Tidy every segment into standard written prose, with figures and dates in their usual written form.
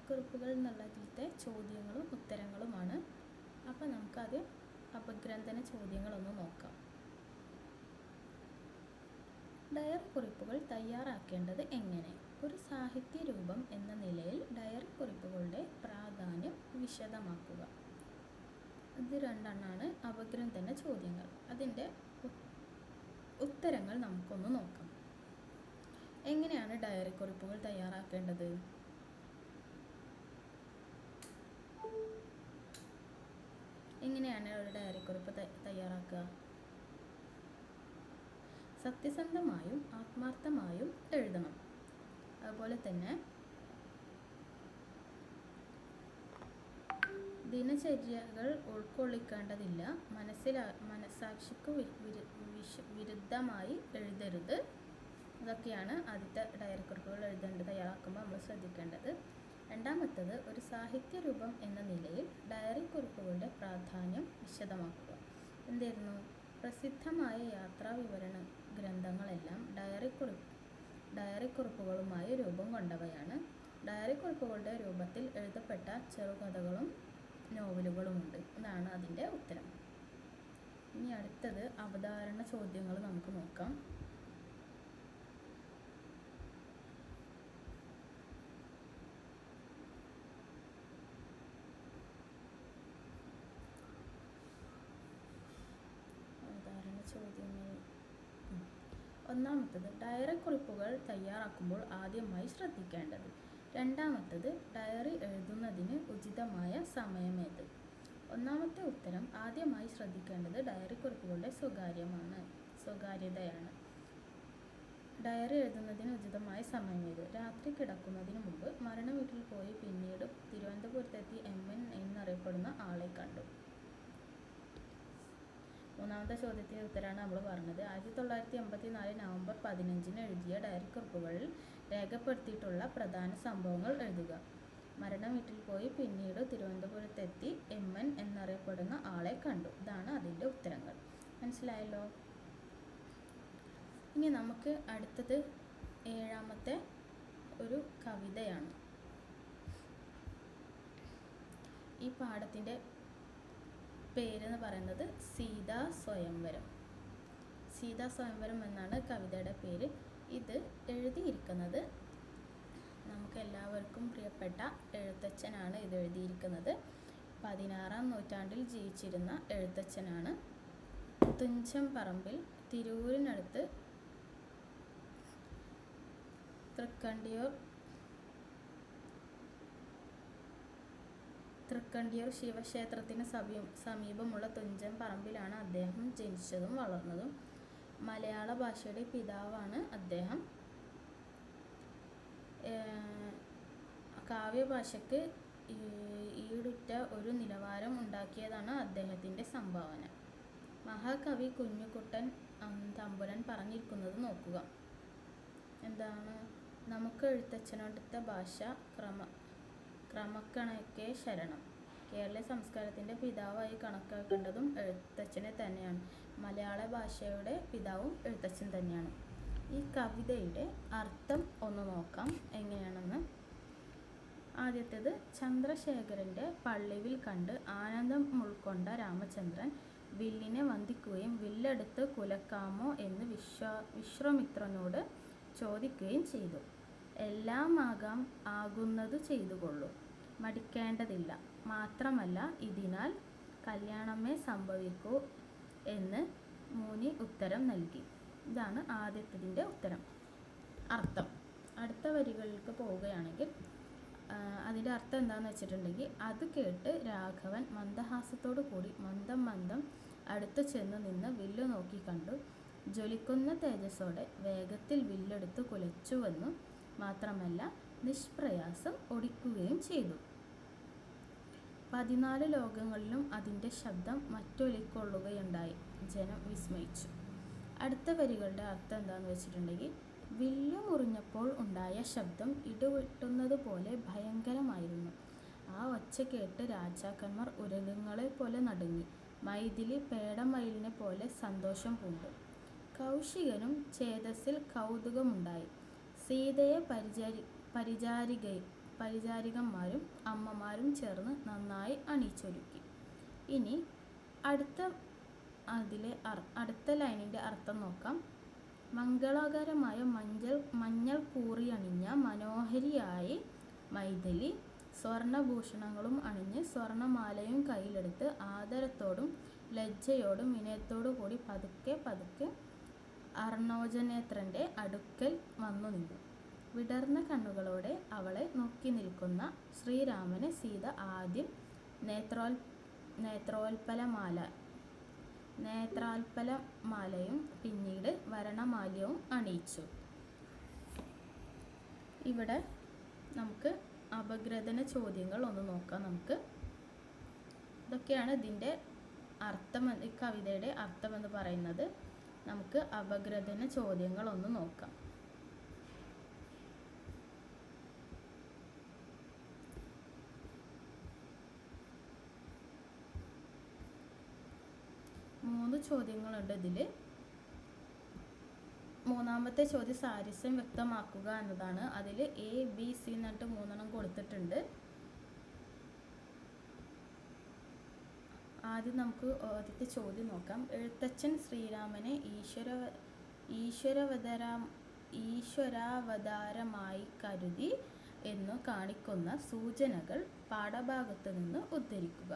ഡയറിക്കുറിപ്പുകൾ എന്നുള്ളതിലത്തെ ചോദ്യങ്ങളും ഉത്തരങ്ങളുമാണ്. അപ്പോൾ നമുക്കത് അപഗ്രന്ഥന ചോദ്യങ്ങളൊന്ന് നോക്കാം. ഡയറി കുറിപ്പുകൾ തയ്യാറാക്കേണ്ടത് എങ്ങനെ? ഒരു സാഹിത്യ രൂപം എന്ന നിലയിൽ ഡയറി കുറിപ്പുകളുടെ പ്രാധാന്യം വിശദമാക്കുക. ഇത് രണ്ടെണ്ണമാണ് അപഗ്രന്ഥന ചോദ്യങ്ങൾ. അതിൻ്റെ ഉത്തരങ്ങൾ നമുക്കൊന്ന് നോക്കാം. എങ്ങനെയാണ് ഡയറി കുറിപ്പുകൾ തയ്യാറാക്കേണ്ടത്? എങ്ങനെയാണ് ഒരു ഡയറി കുറിപ്പ് തയ്യാറാക്കുക? സത്യസന്ധമായും ആത്മാർത്ഥമായും എഴുതണം. അതുപോലെ തന്നെ ദിനചര്യകൾ ഉൾക്കൊള്ളിക്കേണ്ടതില്ല. മനസാക്ഷിക്ക് വിരുദ്ധമായി എഴുതരുത്. ഇതൊക്കെയാണ് ആദ്യത്തെ ഡയറി കുറിപ്പുകൾ തയ്യാറാക്കുമ്പോൾ നമ്മൾ ശ്രദ്ധിക്കേണ്ടത്. രണ്ടാമത്തത്, ഒരു സാഹിത്യ രൂപം എന്ന നിലയിൽ ഡയറി കുറിപ്പുകളുടെ പ്രാധാന്യം വിശദമാക്കുക. എന്തായിരുന്നു? പ്രസിദ്ധമായ യാത്രാ വിവരണ ഗ്രന്ഥങ്ങളെല്ലാം ഡയറി കുറിപ്പുകളുമായി രൂപം കൊണ്ടവയാണ്. ഡയറി കുറിപ്പുകളുടെ രൂപത്തിൽ എഴുതപ്പെട്ട ചെറുകഥകളും നോവലുകളുമുണ്ട്. ഇതാണ് അതിൻ്റെ ഉത്തരം. ഇനി അടുത്തത് അവതാരണ ചോദ്യങ്ങൾ നമുക്ക് നോക്കാം. ഒന്നാമത്തത്, ഡയറി കുറിപ്പുകൾ തയ്യാറാക്കുമ്പോൾ ആദ്യമായി ശ്രദ്ധിക്കേണ്ടത്. രണ്ടാമത്തത്, ഡയറി എഴുതുന്നതിന് ഉചിതമായ സമയമേത്? ഒന്നാമത്തെ ഉത്തരം, ആദ്യമായി ശ്രദ്ധിക്കേണ്ടത് ഡയറി കുറിപ്പുകളുടെ സ്വകാര്യതയാണ്. ഡയറി എഴുതുന്നതിന് ഉചിതമായ സമയമേത്? രാത്രി കിടക്കുന്നതിന് മുമ്പ് മരണ വീട്ടിൽ പോയി പിന്നീട് തിരുവനന്തപുരത്തെത്തി MN എന്നറിയപ്പെടുന്ന ആളെ കണ്ടു. മൂന്നാമത്തെ ചോദ്യത്തിൻ്റെ ഉത്തരമാണ് നമ്മൾ പറഞ്ഞത്. 1984 നവംബർ 15 എഴുതിയ ഡയറി കുറിപ്പുകളിൽ രേഖപ്പെടുത്തിയിട്ടുള്ള പ്രധാന സംഭവങ്ങൾ എഴുതുക. മരണ വീട്ടിൽ പോയി പിന്നീട് തിരുവനന്തപുരത്തെത്തി MN എന്നറിയപ്പെടുന്ന ആളെ കണ്ടു. ഇതാണ് അതിൻ്റെ ഉത്തരങ്ങൾ. മനസ്സിലായല്ലോ? ഇനി നമുക്ക് അടുത്തത് 7ാമത്തെ ഒരു കവിതയാണ്. ഈ പാഠത്തിൻ്റെ പേരെന്ന് പറയുന്നത് സീതാ സ്വയംവരം. സീതാ സ്വയംവരം എന്നാണ് കവിതയുടെ പേര്. ഇത് എഴുതിയിരിക്കുന്നത് നമുക്ക് എല്ലാവർക്കും പ്രിയപ്പെട്ട എഴുത്തച്ഛനാണ്. ഇത് എഴുതിയിരിക്കുന്നത് 16ാം നൂറ്റാണ്ടിൽ ജീവിച്ചിരുന്ന എഴുത്തച്ഛനാണ്. തുഞ്ചൻ പറമ്പിൽ തിരൂരിനടുത്ത് തൃക്കണ്ടിയൂർ ശിവക്ഷേത്രത്തിന് സമീപമുള്ള തുഞ്ചൻ പറമ്പിലാണ് അദ്ദേഹം ജനിച്ചതും വളർന്നതും. മലയാള ഭാഷയുടെ പിതാവാണ് അദ്ദേഹം. കാവ്യഭാഷയ്ക്ക് ഈടുറ്റ ഒരു നിലവാരം ഉണ്ടാക്കിയതാണ് അദ്ദേഹത്തിൻ്റെ സംഭാവന. മഹാകവി കുഞ്ഞുകുട്ടൻ തമ്പുരാൻ പറഞ്ഞിരിക്കുന്നത് നോക്കുക. എന്താണ്? നമുക്ക് എഴുത്തച്ഛനടുത്ത ഭാഷ ക്രമക്കണക്കെ ശരണം. കേരള സംസ്കാരത്തിൻ്റെ പിതാവായി കണക്കാക്കേണ്ടതും എഴുത്തച്ഛനെ തന്നെയാണ്. മലയാള ഭാഷയുടെ പിതാവും എഴുത്തച്ഛൻ തന്നെയാണ്. ഈ കവിതയുടെ അർത്ഥം ഒന്ന് നോക്കാം എങ്ങനെയാണെന്ന്. ആദ്യത്തേത്, ചന്ദ്രശേഖരൻ്റെ പള്ളിവിൽ കണ്ട് ആനന്ദം ഉൾക്കൊണ്ട രാമചന്ദ്രൻ വില്ലിനെ വന്ദിക്കുകയും വില്ലെടുത്ത് കുലക്കാമോ എന്ന് വിശ്വാമിത്രനോട് ചോദിക്കുകയും ചെയ്തു. എല്ലാം ആകുന്നത് ചെയ്തുകൊള്ളൂ, മടിക്കേണ്ടതില്ല. മാത്രമല്ല ഇതിനാൽ കല്യാണമേ സംഭവിക്കൂ എന്ന് മുനി ഉത്തരം നൽകി. ഇതാണ് ആദ്യത്തതിൻ്റെ ഉത്തരം. അർത്ഥം അടുത്ത വരികളിലേക്ക് പോവുകയാണെങ്കിൽ അതിൻ്റെ അർത്ഥം എന്താണെന്ന് വെച്ചിട്ടുണ്ടെങ്കിൽ, അത് കേട്ട് രാഘവൻ മന്ദഹാസത്തോടു കൂടി മന്ദം അടുത്തു ചെന്ന് നിന്ന് വില്ല് നോക്കി കണ്ടു. ജ്വലിക്കുന്ന തേജസ്സോടെ വേഗത്തിൽ വില്ലെടുത്ത് കുലച്ചുവെന്നു മാത്രമല്ല നിഷ്പ്രയാസം ഒടിക്കുകയും ചെയ്തു. 14 ലോകങ്ങളിലും അതിൻ്റെ ശബ്ദം മറ്റൊലിക്കൊള്ളുകയുണ്ടായി. ജനം വിസ്മയിച്ചു. അടുത്ത വരികളുടെ അർത്ഥം എന്താണെന്ന് വെച്ചിട്ടുണ്ടെങ്കിൽ, വില്ലു മുറിഞ്ഞപ്പോൾ ഉണ്ടായ ശബ്ദം ഇടിവെട്ടുന്നത് പോലെ ഭയങ്കരമായിരുന്നു. ആ ഒച്ച കേട്ട് രാജാക്കന്മാർ ഉരകങ്ങളെ പോലെ നടുങ്ങി. മൈഥിലി പേടമയിലിനെ പോലെ സന്തോഷം പൂണ്ടു. കൗശികനും ചേതസ്സിൽ കൗതുകമുണ്ടായി. സീതയെ പരിചാരികന്മാരും അമ്മമാരും ചേർന്ന് നന്നായി അണിയിച്ചൊരുക്കി. ഇനി അടുത്ത ലൈനിൻ്റെ അർത്ഥം നോക്കാം. മംഗളകരമായ മഞ്ഞൾ കൂറിയണിഞ്ഞ മനോഹരിയായി മൈഥിലി സ്വർണഭൂഷണങ്ങളും അണിഞ്ഞ് സ്വർണമാലയും കയ്യിലെടുത്ത് ആദരത്തോടും ലജ്ജയോടും വിനയത്തോടു കൂടി പതുക്കെ പതുക്കെ അർണോജനേത്രൻ്റെ അടുക്കൽ വന്നു നിന്നു. വിടർന്ന കണ്ണുകളോടെ അവളെ നോക്കി നിൽക്കുന്ന ശ്രീരാമനെ സീത ആദ്യം നേത്രാൽപ്പലമാലയും പിന്നീട് വരണമാല്യവും അണിയിച്ചു. ഇവിടെ നമുക്ക് അപഗ്രഥന ചോദ്യങ്ങൾ ഒന്ന് നോക്കാം. ഇതൊക്കെയാണ് ഇതിൻ്റെ അർത്ഥം, ഈ കവിതയുടെ അർത്ഥമെന്ന് പറയുന്നത്. നമുക്ക് അപഗ്രഥന ചോദ്യങ്ങൾ ഒന്ന് നോക്കാം. മൂന്ന് ചോദ്യങ്ങളുണ്ട് ഇതിൽ. മൂന്നാമത്തെ ചോദ്യം സാദൃശ്യം വ്യക്തമാക്കുക എന്നതാണ്. അതിൽ A, B, C എന്നിട്ട് 3 കൊടുത്തിട്ടുണ്ട്. ആദ്യം നമുക്ക് ആദ്യത്തെ ചോദ്യം നോക്കാം. എഴുത്തച്ഛൻ ശ്രീരാമനെ ഈശ്വരാവതാരമായി കരുതി എന്നു കാണിക്കുന്ന സൂചനകൾ പാഠഭാഗത്ത് നിന്ന് ഉദ്ധരിക്കുക.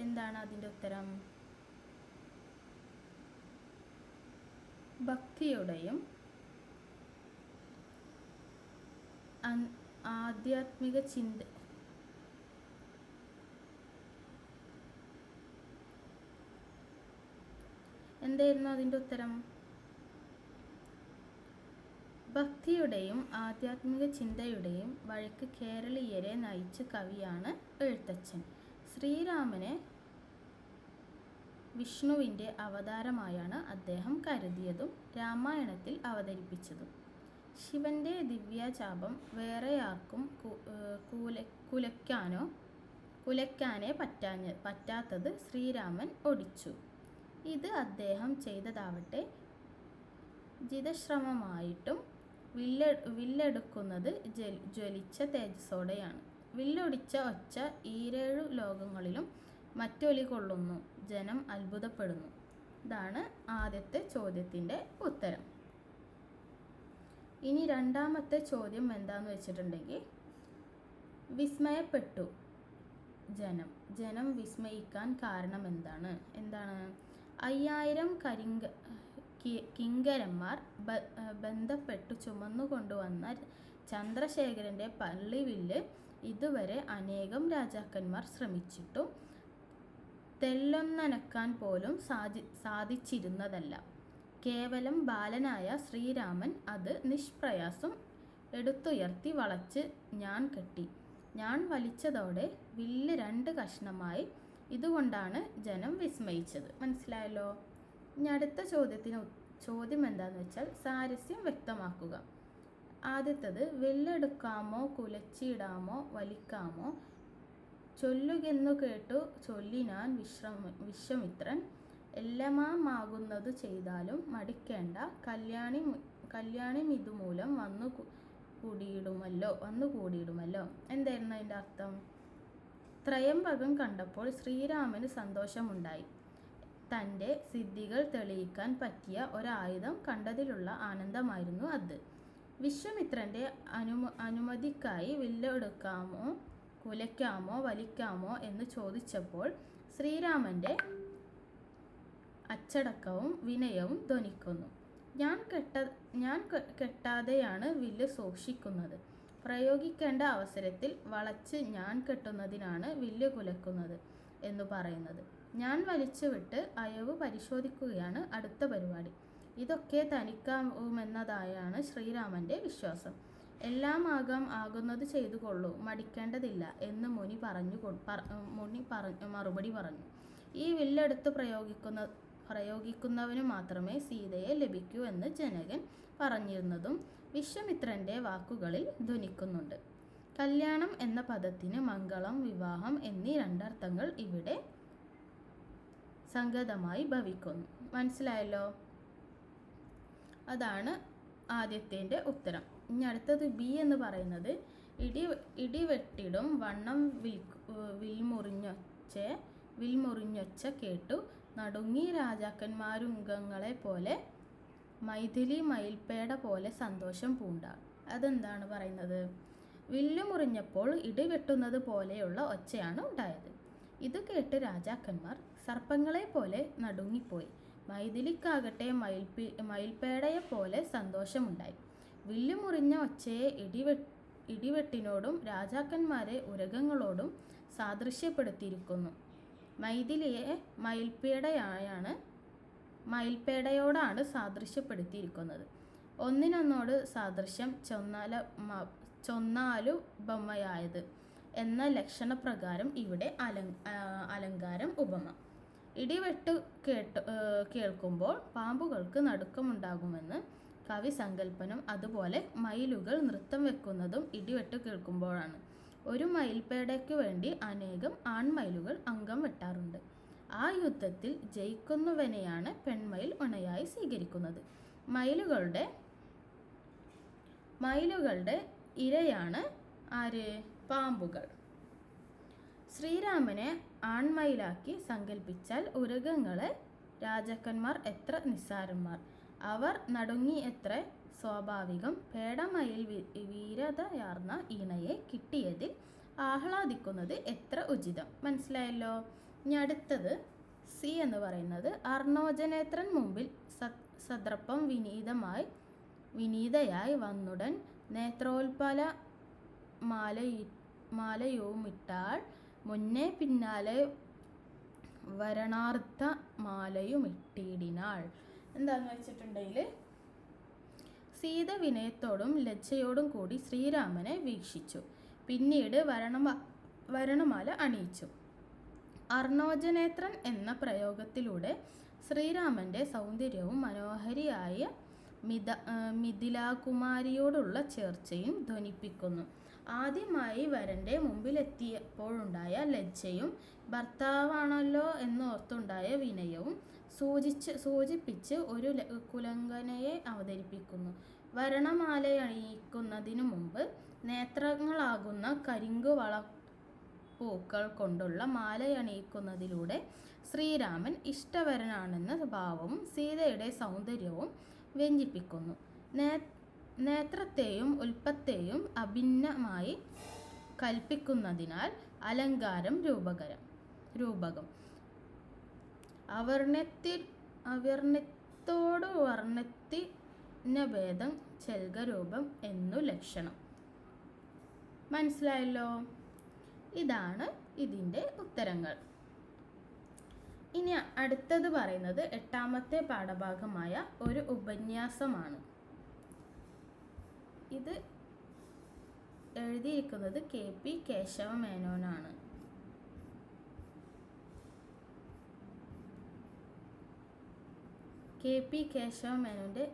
എന്താണ് അതിൻ്റെ ഉത്തരം? ഭക്തിയുടെയും ആധ്യാത്മിക ചിന്ത എന്തായിരുന്നു അതിൻ്റെ ഉത്തരം? ഭക്തിയുടെയും ആധ്യാത്മിക ചിന്തയുടെയും വഴിക്ക് കേരളീയരെ നയിച്ച കവിയാണ് എഴുത്തച്ഛൻ. ശ്രീരാമനെ വിഷ്ണുവിൻ്റെ അവതാരമായാണ് അദ്ദേഹം കരുതിയതും രാമായണത്തിൽ അവതരിപ്പിച്ചതും. ശിവൻ്റെ ദിവ്യചാപം വേറെയാർക്കും കുലയ്ക്കാനേ പറ്റാത്തത് ശ്രീരാമൻ ഒടിച്ചു. ഇത് അദ്ദേഹം ചെയ്തതാവട്ടെ ജിതശ്രമമായിട്ടും വില്ലെടുക്കുന്നത് ജ്വലിച്ച തേജസ്സോടെയാണ്. വില്ലൊടിച്ച ഒച്ച ഈരേഴു ലോകങ്ങളിലും മറ്റൊലി കൊള്ളുന്നു. ജനം അത്ഭുതപ്പെടുന്നു. ഇതാണ് ആദ്യത്തെ ചോദ്യത്തിൻ്റെ ഉത്തരം. ഇനി രണ്ടാമത്തെ ചോദ്യം എന്താണെന്ന് വെച്ചിട്ടുണ്ടെങ്കിൽ, വിസ്മയപ്പെട്ടു ജനം വിസ്മയിക്കാൻ കാരണം എന്താണ്? 5000 കിങ്കരന്മാർ ബന്ധപ്പെട്ടു ചുമന്നുകൊണ്ടുവന്ന ചന്ദ്രശേഖരൻ്റെ പള്ളിവില്ല് ഇതുവരെ അനേകം രാജാക്കന്മാർ ശ്രമിച്ചിട്ടും തെല്ലൊന്നനക്കാൻ പോലും സാധിച്ചിരുന്നതല്ല. കേവലം ബാലനായ ശ്രീരാമൻ അത് നിഷ്പ്രയാസം എടുത്തുയർത്തി വളച്ച് ഞാൻ വലിച്ചതോടെ വില്ല് 2 കഷ്ണമായി. ഇതുകൊണ്ടാണ് ജനം വിസ്മയിച്ചത്. മനസ്സിലായല്ലോ? ഇനി അടുത്ത ചോദ്യം എന്താണെന്ന് വെച്ചാൽ സാരസ്യം വ്യക്തമാക്കുക. ആദ്യത്തത്, വില്ലെടുക്കാമോ കുലച്ചിടാമോ വലിക്കാമോ ചൊല്ലുകെന്നു കേട്ടു ചൊല്ലിനാൻ വിശ്വാമിത്രൻ. എല്ലാമാകുന്നതു ചെയ്താലും മടിക്കേണ്ട, കല്യാണി ഇതുമൂലം വന്നു കൂടിയിടുമല്ലോ. എന്തായിരുന്നു അതിൻ്റെ അർത്ഥം? ത്രയംബകം കണ്ടപ്പോൾ ശ്രീരാമന് സന്തോഷമുണ്ടായി. തൻ്റെ സിദ്ധികൾ തെളിയിക്കാൻ പറ്റിയ ഒരായുധം കണ്ടതിലുള്ള ആനന്ദമായിരുന്നു അത്. വിശ്വാമിത്രൻ്റെ അനുമതിക്കായി വില്ലെടുക്കാമോ കുലയ്ക്കാമോ വലിക്കാമോ എന്ന് ചോദിച്ചപ്പോൾ ശ്രീരാമൻ്റെ അച്ചടക്കവും വിനയവും ധ്വനിക്കുന്നു. ഞാൻ കെട്ടാതെയാണ് വില്ല് സൂക്ഷിക്കുന്നത്. പ്രയോഗിക്കേണ്ട അവസരത്തിൽ വളച്ച് ഞാൻ കെട്ടുന്നതിനാണ് വില്ല് കുലക്കുന്നത് എന്നു പറയുന്നത്. ഞാൻ വലിച്ചുവിട്ട് അയവ് പരിശോധിക്കുകയാണ് അടുത്ത പരിപാടി. ഇതൊക്കെ തനിക്കാവുമെന്നതായാണ് ശ്രീരാമൻ്റെ വിശ്വാസം. എല്ലാം ആകുന്നത് ചെയ്തുകൊള്ളൂ, മടിക്കേണ്ടതില്ല എന്ന് മുനി മറുപടി പറഞ്ഞു. ഈ വില്ലെടുത്ത് പ്രയോഗിക്കുന്നവന് മാത്രമേ സീതയെ ലഭിക്കൂ എന്ന് ജനകൻ പറഞ്ഞിരുന്നതും വിശ്വാമിത്രൻ്റെ വാക്കുകളിൽ ധ്വനിക്കുന്നുണ്ട്. കല്യാണം എന്ന പദത്തിന് മംഗളം, വിവാഹം എന്നീ 2 അർത്ഥങ്ങൾ ഇവിടെ സംഗതമായി ഭവിക്കുന്നു. മനസ്സിലായല്ലോ? അതാണ് ആദ്യത്തേൻ്റെ ഉത്തരം. ഇനി അടുത്തത് ബി എന്ന് പറയുന്നത്, ഇടിവെട്ടിടും വണ്ണം വിൽമുറിഞ്ഞൊച്ച കേട്ടു നടുങ്ങി രാജാക്കന്മാരുംഗങ്ങളെ പോലെ മൈഥിലി മയിൽപ്പേട പോലെ സന്തോഷം പൂണ്ടാൾ. അതെന്താണ് പറയുന്നത്? വില്ലു മുറിഞ്ഞപ്പോൾ ഇടിവെട്ടുന്നത് പോലെയുള്ള ഒച്ചയാണ് ഉണ്ടായത്. ഇത് കേട്ട് രാജാക്കന്മാർ സർപ്പങ്ങളെ പോലെ നടുങ്ങിപ്പോയി. മൈഥിലിക്കാകട്ടെ മയിൽപ്പേടയെ പോലെ സന്തോഷമുണ്ടായി. വില്ലു മുറിഞ്ഞ ഒച്ചയെ ഇടിവെട്ടിനോടും രാജാക്കന്മാരെ ഉരഗങ്ങളോടും സാദൃശ്യപ്പെടുത്തിയിരിക്കുന്നു. മൈഥിലിയെ മയിൽപ്പേടയോടാണ് സാദൃശ്യപ്പെടുത്തിയിരിക്കുന്നത്. ഒന്നിനൊന്നോട് സാദൃശ്യം ചൊന്നാലുപമയായത് എന്ന ലക്ഷണപ്രകാരം ഇവിടെ അലങ്കാരം ഉപമ. ഇടിവെട്ട് കേൾക്കുമ്പോൾ പാമ്പുകൾക്ക് നടുക്കമുണ്ടാകുമെന്ന് കവി സങ്കല്പനം. അതുപോലെ മയിലുകൾ നൃത്തം വെക്കുന്നതും ഇടിവെട്ട് കേൾക്കുമ്പോഴാണ്. ഒരു മയിൽപ്പേടയ്ക്കു വേണ്ടി അനേകം ആൺമയിലുകൾ അംഗം വെട്ടാറുണ്ട്. ആ യുദ്ധത്തിൽ ജയിക്കുന്നവനെയാണ് പെൺമയിൽ ഇണയായി സ്വീകരിക്കുന്നത്. മയിലുകളുടെ ഇരയാണ് ആര്? പാമ്പുകൾ. ശ്രീരാമനെ ആൺമയിലാക്കി സങ്കല്പിച്ചാൽ ഉരഗങ്ങളെ രാജാക്കന്മാർ എത്ര നിസ്സാരന്മാർ! അവർ നടുങ്ങി എത്ര സ്വാഭാവികം! പേടമയിൽ വീരതയാർന്ന ഇണയെ കിട്ടിയതിൽ ആഹ്ലാദിക്കുന്നത് എത്ര ഉചിതം! മനസ്സിലായല്ലോ. ഇനി അടുത്തത് സി എന്ന് പറയുന്നത് അർണോജനേത്രൻ മുമ്പിൽ സദർപ്പം വിനീതയായി വന്നുടൻ നേത്രോൽപല മാലയുമിട്ടാൾ മുന്നേ പിന്നാലെ വരണാർത്ഥ മാലയുമിട്ടിടിനാൾ. എന്താന്ന് വെച്ചിട്ടുണ്ടെങ്കിൽ സീത വിനയത്തോടും ലജ്ജയോടും കൂടി ശ്രീരാമനെ വീക്ഷിച്ചു. പിന്നീട് വരണമാല അണിയിച്ചു. അർണോജനേത്രൻ എന്ന പ്രയോഗത്തിലൂടെ ശ്രീരാമൻ്റെ സൗന്ദര്യവും മനോഹരിയായ മിഥിലാകുമാരിയോടുള്ള ചേർച്ചയും ധ്വനിപ്പിക്കുന്നു. ആദ്യമായി വരൻ്റെ മുമ്പിലെത്തിയപ്പോഴുണ്ടായ ലജ്ജയും ഭർത്താവാണല്ലോ എന്നോർത്തുണ്ടായ വിനയവും സൂചിപ്പിച്ച് ഒരു കുലങ്കനയെ അവതരിപ്പിക്കുന്നു. വരണമാലയണിയിക്കുന്നതിനു മുമ്പ് നേത്രങ്ങളാകുന്ന കരിങ്കു വളപ്പൂക്കൾ കൊണ്ടുള്ള മാലയണിയിക്കുന്നതിലൂടെ ശ്രീരാമൻ ഇഷ്ടവരനാണെന്ന ഭാവവും സീതയുടെ സൗന്ദര്യവും വ്യഞ്ജിപ്പിക്കുന്നു. നേത്രത്തെയും ഉൽപ്പത്തെയും അഭിന്നമായി കൽപ്പിക്കുന്നതിനാൽ അലങ്കാരം രൂപകം. അവർണ്യത്തോടു വർണ്ണത്തിനഭേദം ചെൽകരൂപം എന്നു ലക്ഷണം. മനസ്സിലായല്ലോ. ഇതാണ് ഇതിൻ്റെ ഉത്തരങ്ങൾ. ഇനി അടുത്തത് പറയുന്നത് 8ാമത്തെ പാഠഭാഗമായ ഒരു ഉപന്യാസമാണ്. ഇത് എഴുതിയിരിക്കുന്നത് KP കേശവമേനോനാണ്. KP കേശവമേനോൻ്റെ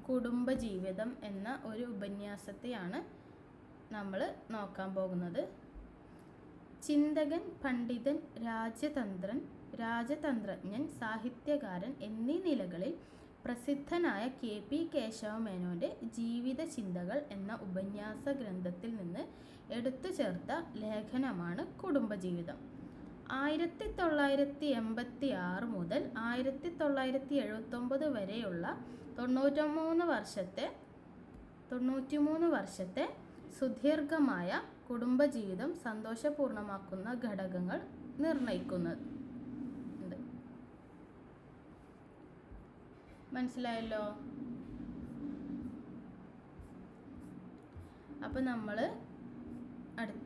കുടുംബജീവിതം എന്ന ഒരു ഉപന്യാസത്തെയാണ് നമ്മൾ നോക്കാൻ പോകുന്നത്. ചിന്തകൻ, പണ്ഡിതൻ, രാജതന്ത്രജ്ഞൻ, സാഹിത്യകാരൻ എന്നീ നിലകളിൽ പ്രസിദ്ധനായ KP കേശവമേനോൻ്റെ ജീവിത ചിന്തകൾ എന്ന ഉപന്യാസ ഗ്രന്ഥത്തിൽ നിന്ന് എടുത്തു ചേർത്ത ലേഖനമാണ് കുടുംബജീവിതം. 1986 മുതൽ 1979 വരെയുള്ള 93 വർഷത്തെ സുദീർഘമായ കുടുംബജീവിതം സന്തോഷപൂർണ്ണമാക്കുന്ന ഘടകങ്ങൾ നിർണയിക്കുന്നുണ്ട്. മനസ്സിലായല്ലോ. അപ്പോൾ നമ്മൾ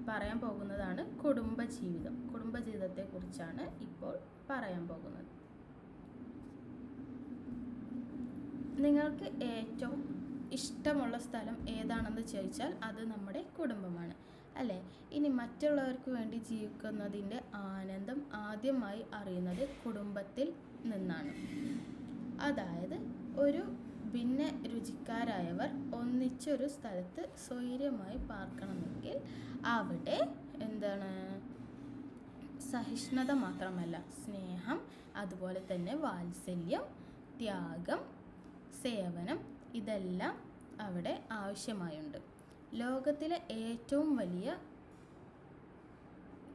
പറയാൻ പോകുന്നതാണ് കുടുംബജീവിതം. കുടുംബജീവിതത്തെക്കുറിച്ചാണ് ഇപ്പോൾ പറയാൻ പോകുന്നത്. നിങ്ങൾക്ക് ഏറ്റവും ഇഷ്ടമുള്ള സ്ഥലം ഏതാണെന്ന് ചോദിച്ചാൽ അത് നമ്മുടെ കുടുംബമാണ്, അല്ലേ? ഇനി മറ്റുള്ളവർക്ക് വേണ്ടി ജീവിക്കുന്നതിൻ്റെ ആനന്ദം ആദ്യമായി അറിയുന്നത് കുടുംബത്തിൽ നിന്നാണ്. അതായത് ഒരു ഭിന്ന രുചിക്കാരായവർ ഒന്നിച്ചൊരു സ്ഥലത്ത് സ്വൈര്യമായി പാർക്കണമെങ്കിൽ അവിടെ സഹിഷ്ണുത മാത്രമല്ല, സ്നേഹം, അതുപോലെ തന്നെ വാത്സല്യം, ത്യാഗം, സേവനം, ഇതെല്ലാം അവിടെ ആവശ്യമായുണ്ട്. ലോകത്തിലെ ഏറ്റവും വലിയ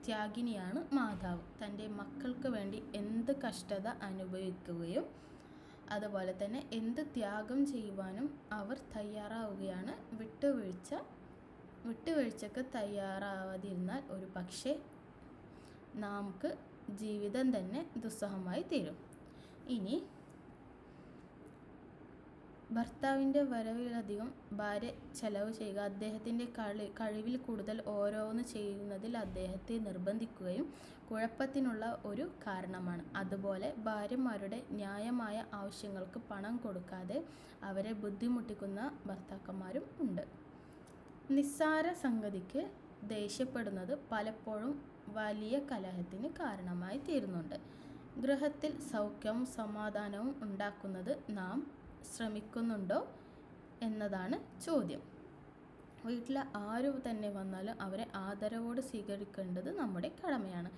ത്യാഗിനിയാണ് മാതാവ്. തൻ്റെ മക്കൾക്ക് വേണ്ടി എന്ത് കഷ്ടത അനുഭവിക്കുകയും അതുപോലെ തന്നെ എന്ത് ത്യാഗം ചെയ്യുവാനും അവർ തയ്യാറാവുകയാണ്. വിട്ടുവീഴ്ചക്ക് തയ്യാറാവാതിരുന്നാൽ ഒരു പക്ഷേ നമുക്ക് ജീവിതം തന്നെ ദുസ്സഹമായി തീരും. ഇനി ഭർത്താവിൻ്റെ വരവിലധികം ഭാര്യ ചെലവ് ചെയ്യുക അദ്ദേഹത്തിൻ്റെ കഴിവിൽ കൂടുതൽ ഓരോന്ന് ചെയ്യുന്നതിൽ അദ്ദേഹത്തെ നിർബന്ധിക്കുകയും കുഴപ്പത്തിനുള്ള ഒരു കാരണമാണ്. അതുപോലെ ഭാര്യമാരുടെ ന്യായമായ ആവശ്യങ്ങൾക്ക് പണം കൊടുക്കാതെ അവരെ ബുദ്ധിമുട്ടിക്കുന്ന ഭർത്താക്കന്മാരും ഉണ്ട്. നിസ്സാര സംഗതിക്ക് ദേഷ്യപ്പെടുന്നത് പലപ്പോഴും വലിയ കലഹത്തിന് കാരണമായി തീരുന്നുണ്ട്. ഗൃഹത്തിൽ സൗഖ്യവും സമാധാനവും ഉണ്ടാക്കുന്നത് നാം ശ്രമിക്കുന്നുണ്ടോ എന്നതാണ് ചോദ്യം. വീട്ടിൽ ആരു തന്നെ വന്നാലും അവരെ ആദരവോടെ സ്വീകരിക്കേണ്ടത് നമ്മുടെ കടമയാണ്.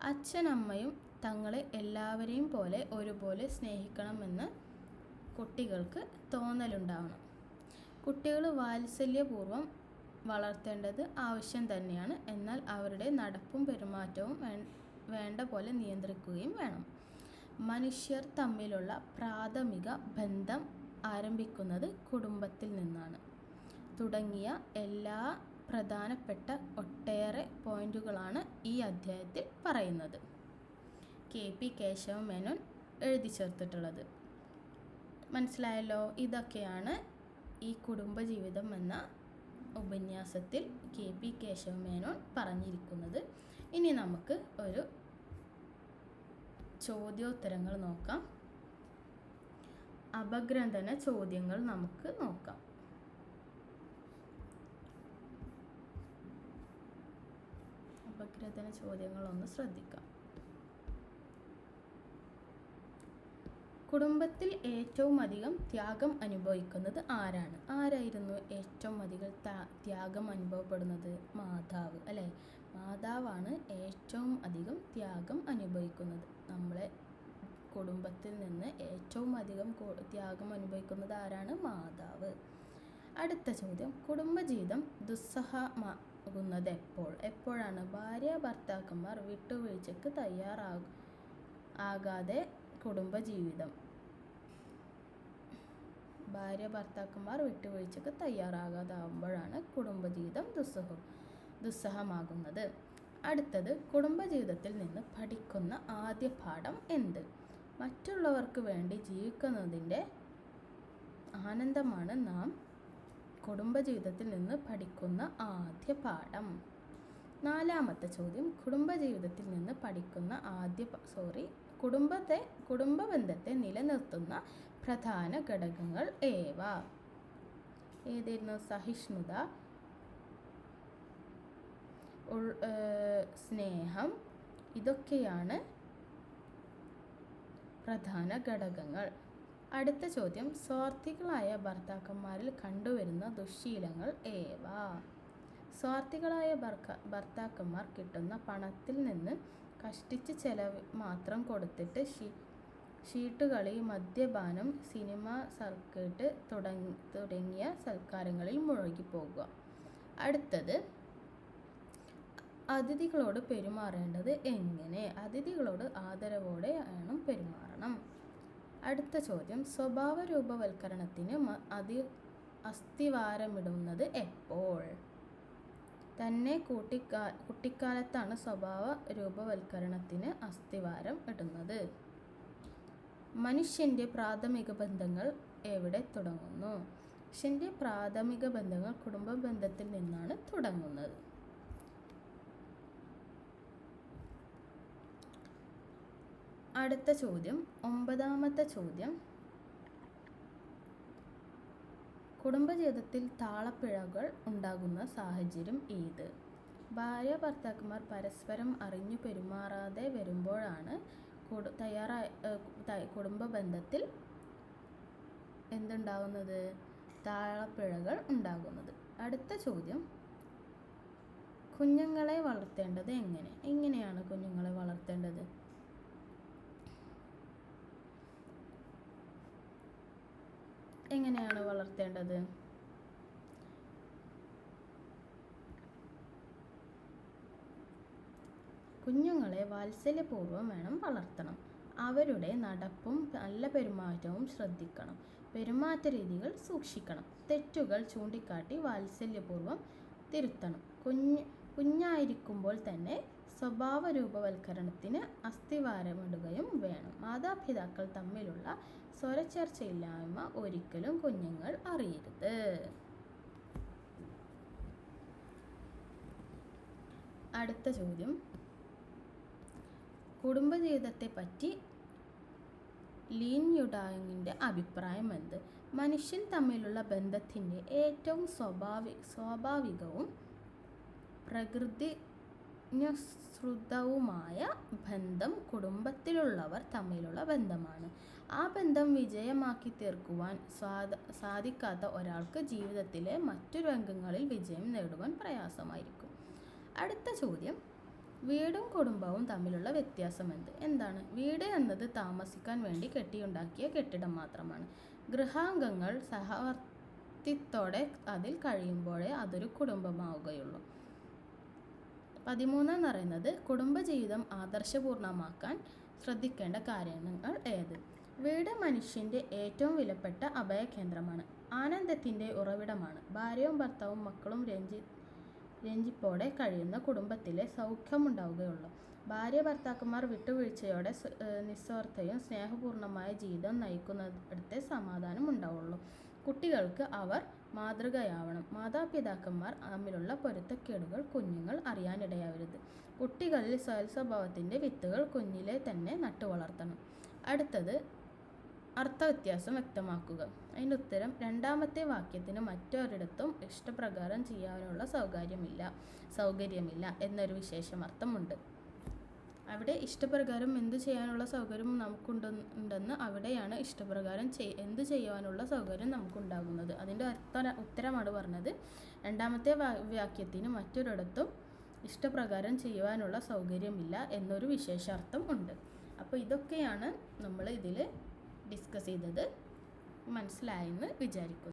അച്ഛനമ്മയും തങ്ങളെ എല്ലാവരെയും പോലെ ഒരുപോലെ സ്നേഹിക്കണമെന്ന് കുട്ടികൾക്ക് തോന്നലുണ്ടാവണം. കുട്ടികൾ വാത്സല്യപൂർവ്വം വളർത്തേണ്ടത് ആവശ്യം തന്നെയാണ്. എന്നാൽ അവരുടെ നടപ്പും പെരുമാറ്റവും വേണ്ട പോലെ നിയന്ത്രിക്കുകയും വേണം. മനുഷ്യർ തമ്മിലുള്ള പ്രാഥമിക ബന്ധം ആരംഭിക്കുന്നത് കുടുംബത്തിൽ നിന്നാണ് തുടങ്ങിയ എല്ലാ പ്രധാനപ്പെട്ട ഒട്ടേറെ പോയിന്റുകളാണ് ഈ അധ്യായത്തിൽ പറയുന്നത്. KP കേശവ മേനോൻ എഴുതി ചേർത്തിട്ടുള്ളത്. മനസ്സിലായല്ലോ? ഇതൊക്കെയാണ് ഈ കുടുംബജീവിതം എന്ന ഉപന്യാസത്തിൽ KP കേശവ മേനോൻ പറഞ്ഞിരിക്കുന്നത്. ഇനി നമുക്ക് ഒരു ചോദ്യോത്തരങ്ങൾ നോക്കാം. അപഗ്രഥന ചോദ്യങ്ങൾ നമുക്ക് നോക്കാം. അപഗ്രഥന ചോദ്യങ്ങൾ ഒന്ന് ശ്രദ്ധിക്കാം. കുടുംബത്തിൽ ഏറ്റവും അധികം ത്യാഗം അനുഭവിക്കുന്നത് ആരാണ്? ആരായിരുന്നു ഏറ്റവും അധികം ത്യാഗം അനുഭവപ്പെടുന്നത്? മാതാവ്, അല്ലേ? മാതാവാണ് ഏറ്റവും അധികം ത്യാഗം അനുഭവിക്കുന്നത്. നമ്മളെ കുടുംബത്തിൽ നിന്ന് ഏറ്റവും അധികം ത്യാഗം അനുഭവിക്കുന്നത് ആരാണ്? മാതാവ്. അടുത്ത ചോദ്യം, കുടുംബജീവിതം ദുസ്സഹമാകുന്നത് എപ്പോഴാണ്? ഭാര്യ ഭർത്താക്കന്മാർ വിട്ടുവീഴ്ചക്ക് തയ്യാറാകാതെ കുടുംബജീവിതം തയ്യാറാകാതാവുമ്പോഴാണ് കുടുംബജീവിതം ദുസ്സഹമാകുന്നത്. അടുത്തത്, കുടുംബജീവിതത്തിൽ നിന്ന് പഠിക്കുന്ന ആദ്യ പാഠം എന്ത്? മറ്റുള്ളവർക്ക് വേണ്ടി ജീവിക്കുന്നതിൻ്റെ ആനന്ദമാണ് നാം കുടുംബജീവിതത്തിൽ നിന്ന് പഠിക്കുന്ന ആദ്യ പാഠം. നാലാമത്തെ ചോദ്യം, കുടുംബജീവിതത്തിൽ നിന്ന് പഠിക്കുന്ന കുടുംബബന്ധത്തെ നിലനിർത്തുന്ന പ്രധാന ഘടകങ്ങൾ ഏതായിരുന്നു? സഹിഷ്ണുത, സ്നേഹം, ഇതൊക്കെയാണ് പ്രധാന ഘടകങ്ങൾ. അടുത്ത ചോദ്യം, സ്വാർത്ഥികളായ ഭർത്താക്കന്മാരിൽ കണ്ടുവരുന്ന ദുശ്ശീലങ്ങൾ സ്വാർത്ഥികളായ ഭർത്താക്കന്മാർ കിട്ടുന്ന പണത്തിൽ നിന്ന് കഷ്ടിച്ച് ചെലവ് മാത്രം കൊടുത്തിട്ട് ഷീട്ടുകളി, മദ്യപാനം, സിനിമ സർക്കിട്ട് തുടങ്ങിയ സൽക്കാരങ്ങളിൽ മുഴുകിപ്പോകുക. അടുത്തത്, അതിഥികളോട് പെരുമാറേണ്ടത് എങ്ങനെ? അതിഥികളോട് ആദരവോടെ വേണം പെരുമാറണം. അടുത്ത ചോദ്യം, സ്വഭാവ രൂപവൽക്കരണത്തിന് അസ്ഥിവാരമിടുന്നത് എപ്പോൾ? തന്നെ കുട്ടിക്കാലത്താണ് സ്വഭാവ രൂപവൽക്കരണത്തിന് അസ്ഥിവാരം ഇടുന്നത്. മനുഷ്യൻ്റെ പ്രാഥമിക ബന്ധങ്ങൾ എവിടെ തുടങ്ങുന്നു? മനുഷ്യൻ്റെ പ്രാഥമിക ബന്ധങ്ങൾ കുടുംബ ബന്ധത്തിൽ നിന്നാണ് തുടങ്ങുന്നത്. അടുത്ത ചോദ്യം, 9ാമത്തെ ചോദ്യം, കുടുംബജീവിതത്തിൽ താളപ്പിഴകൾ ഉണ്ടാകുന്ന സാഹചര്യം ഏത്? ഭാര്യ ഭർത്താക്കന്മാർ പരസ്പരം അറിഞ്ഞു പെരുമാറാതെ വരുമ്പോഴാണ് കുടുംബ ബന്ധത്തിൽ എന്തുണ്ടാകുന്നത്? താളപ്പിഴകൾ ഉണ്ടാകുന്നത്. അടുത്ത ചോദ്യം, കുഞ്ഞുങ്ങളെ വളർത്തേണ്ടത് എങ്ങനെയാണ് കുഞ്ഞുങ്ങളെ വളർത്തേണ്ടത്? എങ്ങനെയാണ് വളർത്തേണ്ടത്? കുഞ്ഞുങ്ങളെ വാത്സല്യപൂർവ്വം വേണം വളർത്തണം. അവരുടെ നടപ്പും നല്ല പെരുമാറ്റവും ശ്രദ്ധിക്കണം. പെരുമാറ്റ രീതികൾ സൂക്ഷിക്കണം. തെറ്റുകൾ ചൂണ്ടിക്കാട്ടി വാത്സല്യപൂർവ്വം തിരുത്തണം. കുഞ്ഞായിരിക്കുമ്പോൾ തന്നെ സ്വഭാവ രൂപവൽക്കരണത്തിന് അസ്ഥിവാരമിടുകയും വേണം. മാതാപിതാക്കൾ തമ്മിലുള്ള സ്വരച്ചേർച്ചയില്ലായ്മ ഒരിക്കലും കുഞ്ഞുങ്ങൾ അറിയരുത്. അടുത്ത ചോദ്യം, കുടുംബജീവിതത്തെപ്പറ്റി ലീൻ യുഡാങ്ങിൻ്റെ അഭിപ്രായം എന്ത്? മനുഷ്യൻ തമ്മിലുള്ള ബന്ധത്തിൻ്റെ ഏറ്റവും സ്വാഭാവികവും പ്രകൃതിന്യസൃതവുമായ ബന്ധം കുടുംബത്തിലുള്ളവർ തമ്മിലുള്ള ബന്ധമാണ്. ആ ബന്ധം വിജയമാക്കി തീർക്കുവാൻ സാധിക്കാത്ത ഒരാൾക്ക് ജീവിതത്തിലെ മറ്റു രംഗങ്ങളിൽ വിജയം നേടുവാൻ പ്രയാസമായിരിക്കും. അടുത്ത ചോദ്യം, വീടും കുടുംബവും തമ്മിലുള്ള വ്യത്യാസം എന്താണ്? വീട് എന്നത് താമസിക്കാൻ വേണ്ടി കെട്ടിയുണ്ടാക്കിയ കെട്ടിടം മാത്രമാണ്. ഗൃഹാംഗങ്ങൾ സഹവർത്തിത്വത്തോടെ അതിൽ കഴിയുമ്പോഴേ അതൊരു കുടുംബമാവുകയുള്ളൂ. 13 എന്ന് പറയുന്നത്, കുടുംബജീവിതം ആദർശപൂർണ്ണമാക്കാൻ ശ്രദ്ധിക്കേണ്ട കാര്യങ്ങൾ ഏത്? വീട് മനുഷ്യൻ്റെ ഏറ്റവും വിലപ്പെട്ട അഭയകേന്ദ്രമാണ്. ആനന്ദത്തിൻ്റെ ഉറവിടമാണ്. ഭാര്യയും ഭർത്താവും മക്കളും രഞ്ജിപ്പോടെ കഴിയുന്ന കുടുംബത്തിലെ സൗഖ്യമുണ്ടാവുകയുള്ളൂ. ഭാര്യ ഭർത്താക്കന്മാർ വിട്ടുവീഴ്ചയോടെ നിസ്വാർത്ഥയും സ്നേഹപൂർണ്ണമായ ജീവിതം നയിക്കുന്നിടത്തെ സമാധാനം ഉണ്ടാവുള്ളൂ. കുട്ടികൾക്ക് അവർ മാതൃകയാവണം. മാതാപിതാക്കന്മാർ തമ്മിലുള്ള പൊരുത്തക്കേടുകൾ കുഞ്ഞുങ്ങൾ അറിയാനിടയാവരുത്. കുട്ടികളിൽ സ്വഭാവത്തിൻ്റെ വിത്തുകൾ കുഞ്ഞിലെ തന്നെ നട്ടുവളർത്തണം. അടുത്തത്, അർത്ഥവ്യത്യാസം വ്യക്തമാക്കുക. അതിൻ്റെ ഉത്തരം, രണ്ടാമത്തെ വാക്യത്തിന് മറ്റൊരിടത്തും ഇഷ്ടപ്രകാരം ചെയ്യാനുള്ള സൗകര്യമില്ല എന്നൊരു വിശേഷാർത്ഥമുണ്ട്. അവിടെ ഇഷ്ടപ്രകാരം എന്തു ചെയ്യാനുള്ള സൗകര്യം നമുക്കുണ്ടെന്ന് അവിടെയാണ് ഇഷ്ടപ്രകാരം എന്തു ചെയ്യുവാനുള്ള സൗകര്യം നമുക്കുണ്ടാകുന്നത്. അതിൻ്റെ ഉത്തരമാണ് പറഞ്ഞത്. രണ്ടാമത്തെ വാക്യത്തിന് മറ്റൊരിടത്തും ഇഷ്ടപ്രകാരം ചെയ്യുവാനുള്ള സൗകര്യമില്ല എന്നൊരു വിശേഷാർത്ഥം ഉണ്ട്. അപ്പോൾ ഇതൊക്കെയാണ് നമ്മൾ ഇതിൽ ഡിസ്കസ് ചെയ്തത്. മനസ്സിലായെന്ന് വിചാരിക്കുന്നു.